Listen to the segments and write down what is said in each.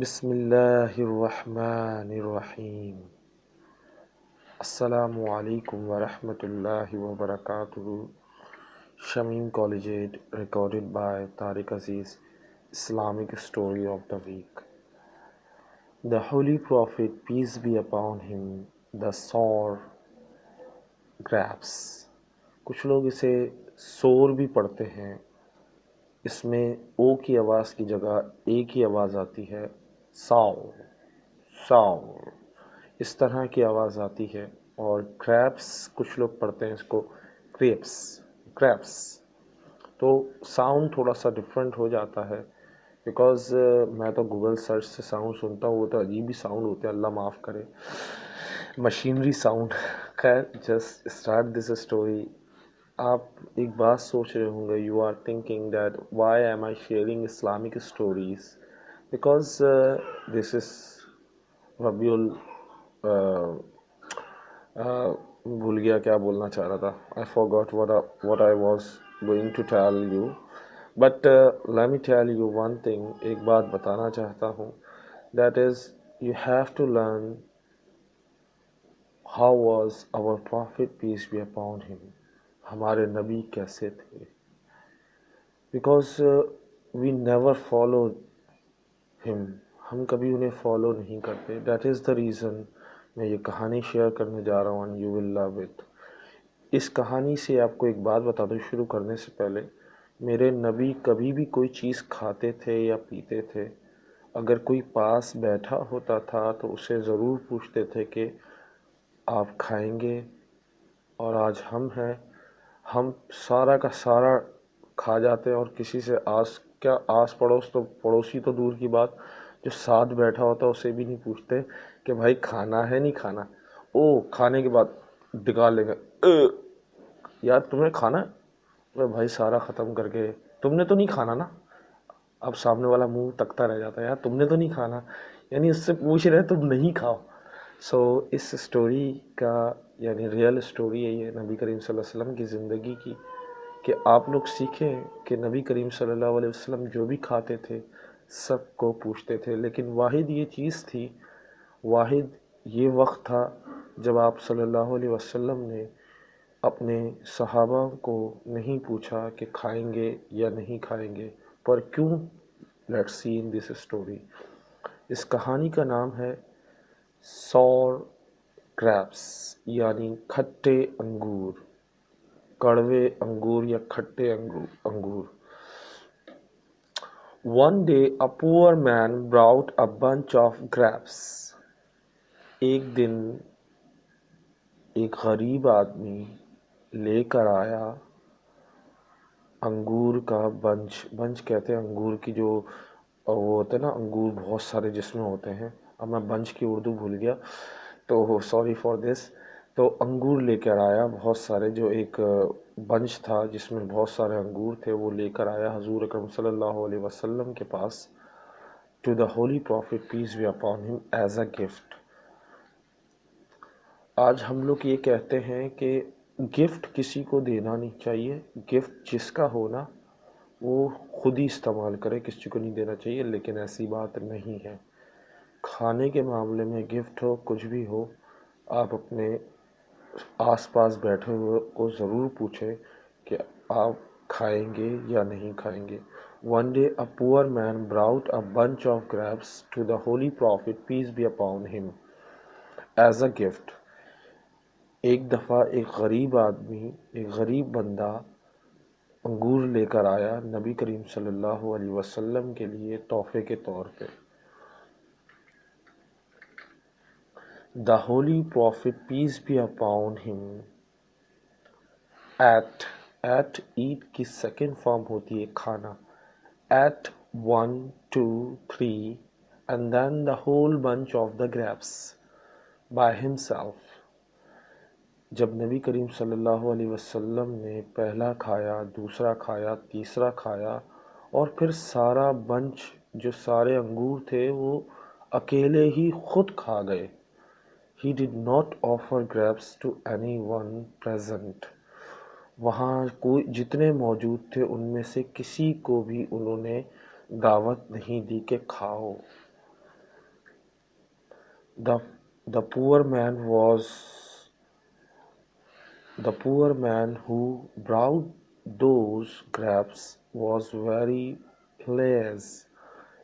بسم اللہ الرحمن الرحیم۔ السلام علیکم ورحمۃ اللہ وبرکاتہ۔ Shamim collegiate recorded by Tariq Aziz, Islamic story of the week. The Holy Prophet, peace be upon him, the sour grapes. کچھ لوگ اسے سور بھی پڑھتے ہیں، اس میں او کی آواز کی جگہ اے کی آواز آتی ہے، ساور ساور اس طرح کی آواز آتی ہے۔ اور کریپس کچھ لوگ پڑھتے ہیں اس کو کریپس کریپس، تو ساؤنڈ تھوڑا سا ڈفرینٹ ہو جاتا ہے بیکاز میں تو گوگل سرچ سے ساؤنڈ سنتا ہوں، وہ تو عجیب ہی ساؤنڈ ہوتے ہیں، اللہ معاف کرے، مشینری ساؤنڈ۔ خیر، جسٹ اسٹارٹ دس اسٹوری۔ آپ ایک بات سوچ رہے ہوں گے، you are thinking that why am I sharing Islamic stories, because this is ربیع بھول گیا کیا بولنا چاہ رہا تھا، I forgot what I was going to tell you, but let me tell you one thing، ایک بات بتانا چاہتا ہوں، that is you have to learn how was our prophet peace be upon him، ہمارے نبی کیسے تھے، because we never followed him، ہم کبھی انہیں فالو نہیں کرتے۔ دیٹ از دا ریزن میں یہ کہانی شیئر کرنے جا رہا ہوں، and you will love it. اس کہانی سے آپ کو ایک بات بتا دوں شروع کرنے سے پہلے، میرے نبی کبھی بھی کوئی چیز کھاتے تھے یا پیتے تھے، اگر کوئی پاس بیٹھا ہوتا تھا تو اسے ضرور پوچھتے تھے کہ آپ کھائیں گے؟ اور آج ہم ہیں، ہم سارا کا سارا کھا جاتے ہیں، اور کسی سے آس پڑوس تو پڑوسی تو دور کی بات، جو ساتھ بیٹھا ہوتا اسے بھی نہیں پوچھتے کہ بھائی کھانا ہے نہیں کھانا، او کھانے کے بعد ڈکال لے گا، یار تمہیں کھانا ہے؟ بھائی سارا ختم کر کے تم نے تو نہیں کھانا نا؟ اب سامنے والا منہ تکتا رہ جاتا ہے، یار تم نے تو نہیں کھانا، یعنی اس سے پوچھ رہے تم نہیں کھاؤ۔ سو اس اسٹوری کا یعنی ریئل اسٹوری ہے یہ نبی کریم صلی اللہ علیہ وسلم کی زندگی کی، کہ آپ لوگ سیکھیں کہ نبی کریم صلی اللہ علیہ وسلم جو بھی کھاتے تھے سب کو پوچھتے تھے، لیکن واحد یہ چیز تھی، واحد یہ وقت تھا جب آپ صلی اللہ علیہ وسلم نے اپنے صحابہ کو نہیں پوچھا کہ کھائیں گے یا نہیں کھائیں گے، پر کیوں؟ Let's see in this story. اس کہانی کا نام ہے سور گریپس، یعنی کھٹے انگور، کڑوے انگور یا کھٹے انگور۔ One day a poor man brought a bunch of grapes. ایک دن ایک غریب آدمی لے کر آیا انگور کا بنچ کہتے ہیں انگور کی، جو وہ ہوتے ہیں نا انگور بہت سارے جس میں ہوتے ہیں، اب میں بنچ کی اردو بھول گیا تو سوری فار دس۔ تو انگور لے کر آیا بہت سارے، جو ایک بنچ تھا جس میں بہت سارے انگور تھے، وہ لے کر آیا حضور اکرم صلی اللہ علیہ وسلم کے پاس، to the holy prophet peace be upon him, as a gift. آج ہم لوگ یہ کہتے ہیں کہ گفٹ کسی کو دینا نہیں چاہیے، گفٹ جس کا ہونا وہ خود ہی استعمال کرے، کسی کو نہیں دینا چاہیے، لیکن ایسی بات نہیں ہے۔ کھانے کے معاملے میں گفٹ ہو کچھ بھی ہو، آپ اپنے آس پاس بیٹھے ہوئے کو ضرور پوچھیں کہ آپ کھائیں گے یا نہیں کھائیں گے۔ One day a poor man brought a bunch of grapes to the holy prophet, peace be upon him, as a gift. ایک دفعہ ایک غریب آدمی، ایک غریب بندہ انگور لے کر آیا نبی کریم صلی اللہ علیہ وسلم کے لیے تحفے کے طور پہ۔ The holy prophet, peace be upon him, eat eat کی سیکنڈ فارم ہوتی ہے کھانا، eat 1 2 3 and then the whole bunch of the grapes by himself۔ جب نبی کریم صلی اللہ علیہ وسلم نے پہلا کھایا، دوسرا کھایا، تیسرا کھایا، اور پھر سارا بنچ جو سارے انگور تھے وہ اکیلے ہی خود کھا گئے۔ He did not offer grapes to anyone present۔ وہاں کوئی جتنے موجود تھے ان میں سے کسی کو بھی انہوں نے دعوت نہیں دی کہ کھاؤ۔ The, the poor man who brought those grapes was very pleased.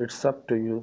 It's up to you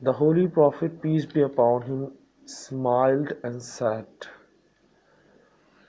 The Holy Prophet, peace be upon him, smiled and said,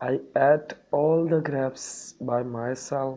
I ate all the grapes by myself,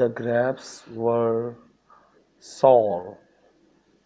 the grapes were sour,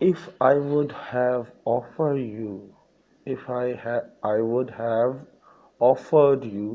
If I would have offered you, I would have offered you,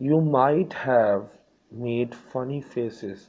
you might have made funny faces,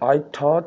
I thought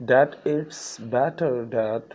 that it's better that,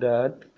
that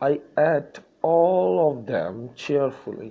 I ate all of them cheerfully,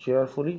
cheerfully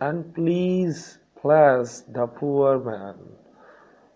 and please the poor man,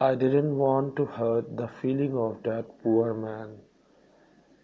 I didn't want to hurt the feeling of that poor man,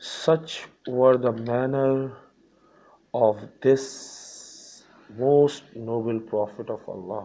Such were the manner of this most noble prophet of Allah,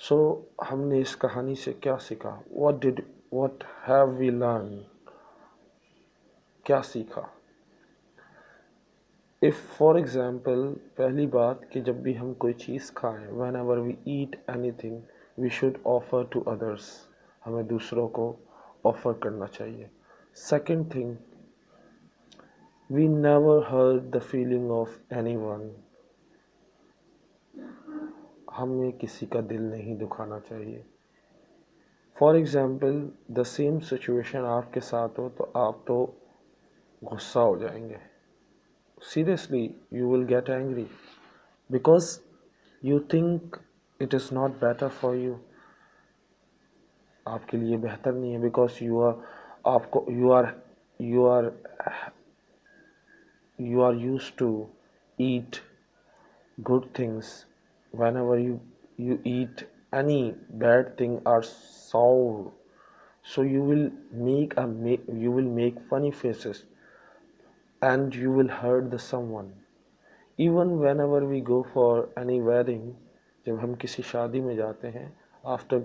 سو ہم نے اس کہانی سے کیا سیکھا؟ what have we learned؟ کیا سیکھا؟ if for example پہلی بات کہ جب بھی ہم کوئی چیز کھائیں whenever we eat anything we should offer to others، ہمیں دوسروں کو آفر کرنا چاہیے. second thing we never hurt the feeling of anyone، ہمیں کسی کا دل نہیں دکھانا چاہیے. For example the same situation آپ کے ساتھ ہو تو آپ تو غصہ ہو جائیں گے. Seriously you will get angry because you think it is not better for you, آپ کے لیے بہتر نہیں ہے. بیکاز آپ کو you are use to eat good things. Whenever you eat any bad thing or sour, so you will make funny faces and you will hurt someone. Even whenever we go for any wedding، جب ہم کسی شادی میں جاتے ہیں، after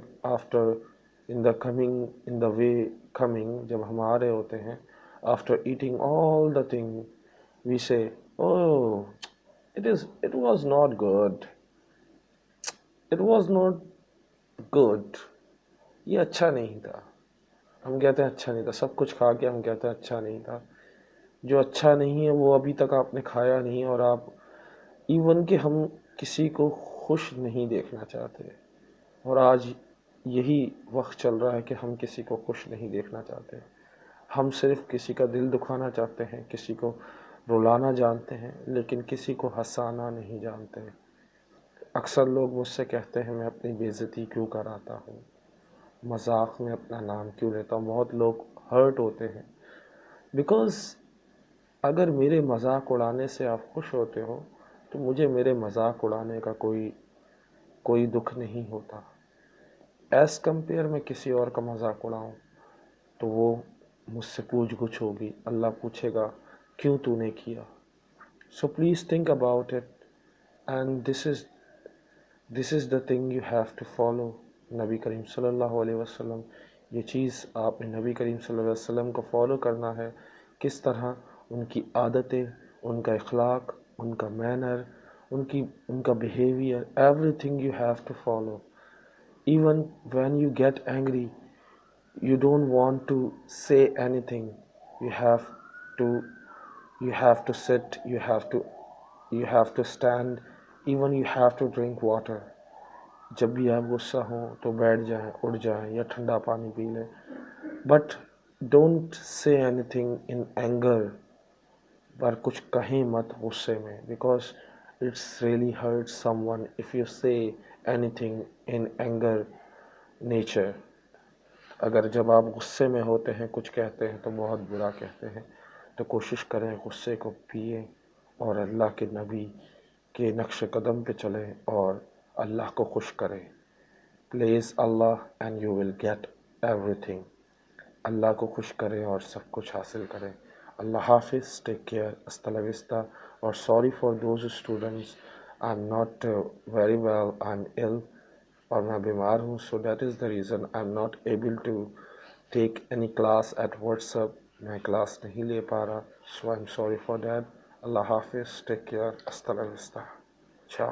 in the way coming، جب ہم آ رہے ہوتے ہیں، after eating all the thing we say oh it was not good، it was not good، یہ اچھا نہیں تھا. ہم کہتے ہیں اچھا نہیں تھا، سب کچھ کھا کے ہم کہتے ہیں اچھا نہیں تھا. جو اچھا نہیں ہے وہ ابھی تک آپ نے کھایا نہیں، اور آپ ایون کہ ہم کسی کو خوش نہیں دیکھنا چاہتے، اور آج یہی وقت چل رہا ہے کہ ہم کسی کو خوش نہیں دیکھنا چاہتے. ہم صرف کسی کا دل دکھانا چاہتے ہیں، کسی کو رلانا جانتے ہیں، لیکن کسی کو ہنسانا نہیں جانتے. اکثر لوگ مجھ سے کہتے ہیں میں اپنی بے عزتی کیوں کراتا ہوں، مذاق میں اپنا نام کیوں لیتا ہوں. بہت لوگ ہرٹ ہوتے ہیں بیکاز اگر میرے مذاق اڑانے سے آپ خوش ہوتے ہو تو مجھے میرے مذاق اڑانے کا کوئی دکھ نہیں ہوتا. ایز کمپیئر میں کسی اور کا مذاق اڑاؤں تو وہ مجھ سے پوچھ گچھ ہوگی، اللہ پوچھے گا کیوں تو نے کیا. So please think about it and this is the thing you have to follow. نبی کریم صلی اللہ علیہ وسلم، یہ چیز آپ نے نبی کریم صلی اللہ علیہ وسلم کو فالو کرنا ہے. کس طرح ان کی عادتیں، ان کا اخلاق، ان کا مینر، ان کا behaviour, everything you have to follow. Even when you get angry you don't want to say anything. you have to sit, you have to stand, even you have to drink water. جب بھی آپ غصہ ہوں تو بیٹھ جائیں، اٹھ جائیں یا ٹھنڈا پانی پی لیں. But don't say anything in anger, پر کچھ کہیں مت غصے میں، because it's really hurt someone if you say anything in anger nature. اگر جب آپ غصے میں ہوتے ہیں کچھ کہتے ہیں تو بہت برا کہتے ہیں، تو کوشش کریں غصے کو پئیں اور اللہ کے نبی کے نقش قدم پہ چلیں اور اللہ کو خوش کریں. پلیز اللہ and you will get everything. اللہ کو خوش کریں اور سب کچھ حاصل کریں. اللہ حافظ. Take care. ہستا لا وستا. اور sorry for those students, I am not very well, I am ill، اور میں بیمار ہوں. So that is the reason I am not able to take any class at WhatsApp. میں کلاس نہیں لے پا رہا. So I am sorry for that. اللہ حافظ. Take care. ہستا لا وستا. چاؤ.